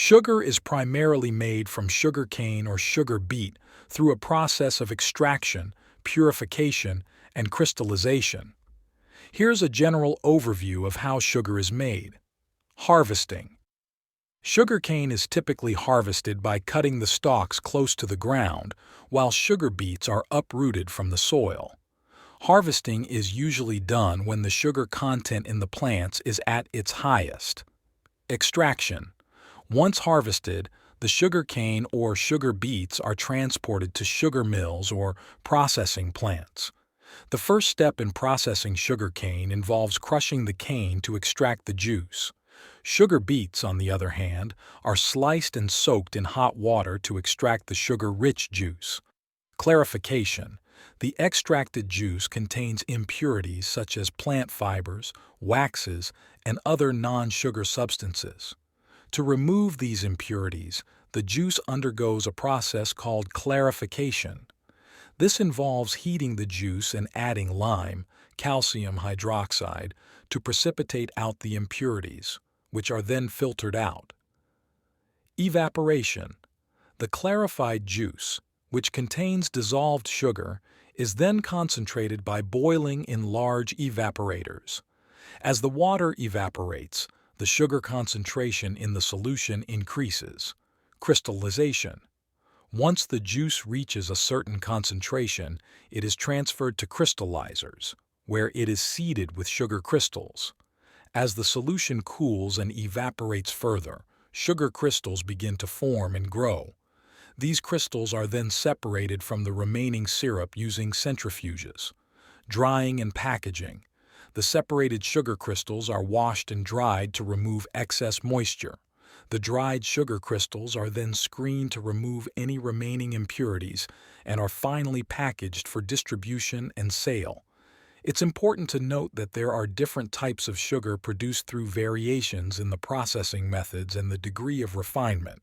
Sugar is primarily made from sugar cane or sugar beet through a process of extraction, purification, and crystallization. Here's a general overview of how sugar is made. Harvesting. Sugarcane is typically harvested by cutting the stalks close to the ground, while sugar beets are uprooted from the soil. Harvesting is usually done when the sugar content in the plants is at its highest. Extraction. Once harvested, the sugar cane or sugar beets are transported to sugar mills or processing plants. The first step in processing sugar cane involves crushing the cane to extract the juice. Sugar beets, on the other hand, are sliced and soaked in hot water to extract the sugar-rich juice. Clarification. The extracted juice contains impurities such as plant fibers, waxes, and other non-sugar substances. To remove these impurities, the juice undergoes a process called clarification. This involves heating the juice and adding lime, calcium hydroxide, to precipitate out the impurities, which are then filtered out. Evaporation. The clarified juice, which contains dissolved sugar, is then concentrated by boiling in large evaporators. As the water evaporates, the sugar concentration in the solution increases. Crystallization. Once the juice reaches a certain concentration, it is transferred to crystallizers, where it is seeded with sugar crystals. As the solution cools and evaporates further, sugar crystals begin to form and grow. These crystals are then separated from the remaining syrup using centrifuges. Drying and packaging. The separated sugar crystals are washed and dried to remove excess moisture. The dried sugar crystals are then screened to remove any remaining impurities and are finally packaged for distribution and sale. It's important to note that there are different types of sugar produced through variations in the processing methods and the degree of refinement.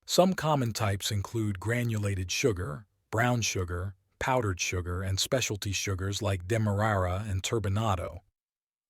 Some common types include granulated sugar, brown sugar, powdered sugar, and specialty sugars like demerara and turbinado.